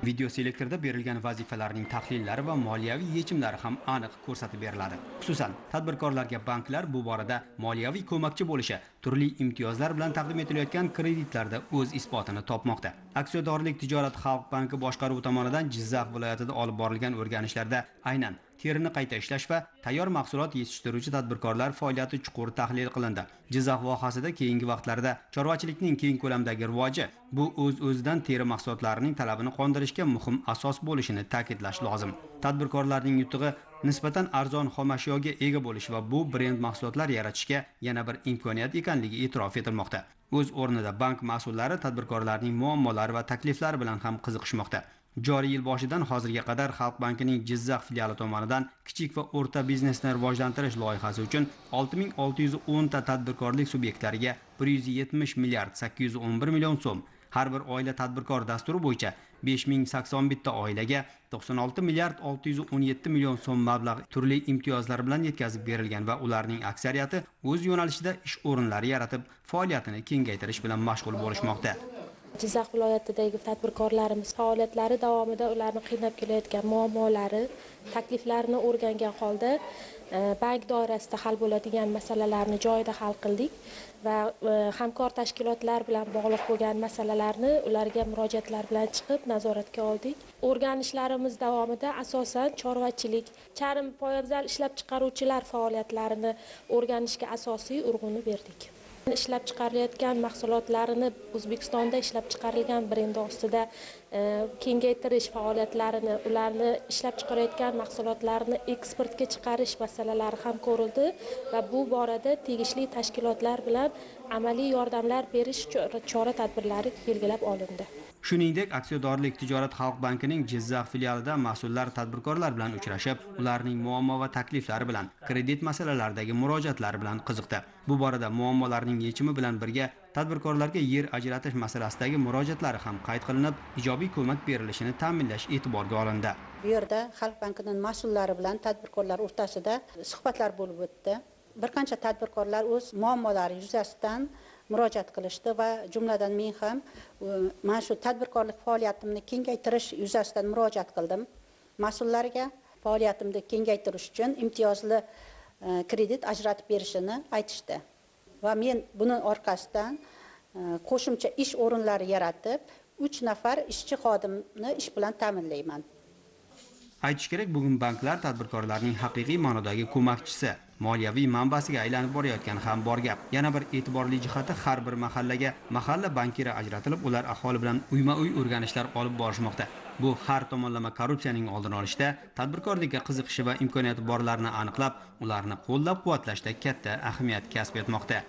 Video selektorda berilgan vazifalarning tahlillari va moliyaviy yechimlari ham aniq ko'rsatib beriladi. Xususan, tadbirkorlarga banklar bu borada moliyaviy ko'makchi bo'lishi, turli imtiyozlar bilan taqdim etilayotgan kreditlarda o'z isbotini topmoqda. Aksiyadorlik tijorat xalq banki boshqaruvi tomonidan Jizzax viloyatida olib borilgan o'rganishlarda aynan terini qayta ishlash va tayyor mahsulot yetishtiruvchi tadbirkorlar faoliyati chuqur tahlil qilindi. Jizzax vohasida keyingi vaqtlarda chorvachilikning keng ko'lamdagi rivoji bu o'z-o'zidan teri mahsulotlarining talabini qondirishga muhim asos bo'lishini ta'kidlash lozim. Tadbirkorlarning yutug'i nisbatan arzon xomashyoga ega bo'lish va bu brend mahsulotlar yaratishga yana bir imkoniyat ekanligi e'tirof etilmoqda. O'z o'rnida bank mas'ullari tadbirkorlarning muammolari va takliflari bilan ham qiziqishmoqda. Joriy yil boshidan hozirga qadar Xalq bankining Jizzax filiali tomonidan kichik va o'rta biznesni rivojlantirish loyihasi uchun 6610 ta tadbirkorlik subyektlariga 170 milliard 811 million so'm, har bir oila tadbirkor dasturi bo'yicha 5081 ta oilaga 96 milliard 617 million so'm mablag' turli imtiyozlar bilan yetkazib berilgan va ularning aksariyati o'z yo'nalishida ish o'rinlari yaratib, faoliyatini kengaytirish bilan mashg'ul bo'lishmoqda. Jizzax viloyatidagi tadbirkorlarimiz faoliyatlari davomida ularni qiynab kelayotgan muammolari, takliflarini o'rgangan holda bank doirasida hal bo'ladigan masalalarni joyida hal qildik va hamkor tashkilotlar bilan bog'liq bo'lgan masalalarni ularga murojaatlar bilan chiqib nazoratga oldik. O'rganishlarimiz davomida asosan chorvachilik, charm poyabzal ishlab chiqaruvchilar faoliyatlarini o'rganishga asosiy urg'uni berdik. Ishlab chiqarilayotgan mahsulotlarini O'zbekistonda ishlab chiqarilgan brendi ostida kengaytirish faoliyatlarini, ularni ishlab chiqarayotgan mahsulotlarni eksportga chiqarish masalalari ham ko'rildi va bu borada tegishli tashkilotlar bilan amaliy yordamlar berish chora-tadbirlari belgilab olindi. Shuningdek, aksiyadorlik tijorat xalq bankining Jizzax filialida mas'ullar tadbirkorlar bilan uchrashib, ularning muammo va takliflari bilan, kredit masalalaridagi murojaatlari bilan qiziqdi. Bu borada muammolarning yechimi bilan birga tadbirkorlarga yer ajratish masalasidagi murojaatlari ham qayd qilinib, ijobiy ko'mak berilishini ta'minlash e'tiborga olindi. Bu yerda Xalq bankining mas'ullari bilan tadbirkorlar o'rtasida suhbatlar bo'lib o'tdi. Bir qancha tadbirkorlar o'z muammolari yuzasidan murojaat qilishdi va jumladan men ham mana shu tadbirkorlik faoliyatimni kengaytirish yuzasidan murojaat qildim. Mas'ullarga faoliyatimni kengaytirish uchun imtiyozli kredit ajratib berishini aytishdi. Va men buning orqasidan qo'shimcha ish o'rinlari yaratib, 3 nafar ishchi xodimni ish bilan ta'minlayman. Aytish kerak, bugun banklar tadbirkorlarning haqiqiy ma'nodagi ko'makchisi, moliyaviy manbasiga aylanib borayotgani ham bor gap. Yana bir e'tiborli jihati, har bir mahallaga mahalla bankiri ajratilib, ular aholi bilan uyma-uy o'rganishlar olib borishmoqda. Bu har tomonlama korrupsiyaning oldini olishda, tadbirkorlikka qiziqishi va imkoniyati borlarni aniqlab, ularni qo'llab-quvvatlashda katta ahamiyat kasb etmoqda.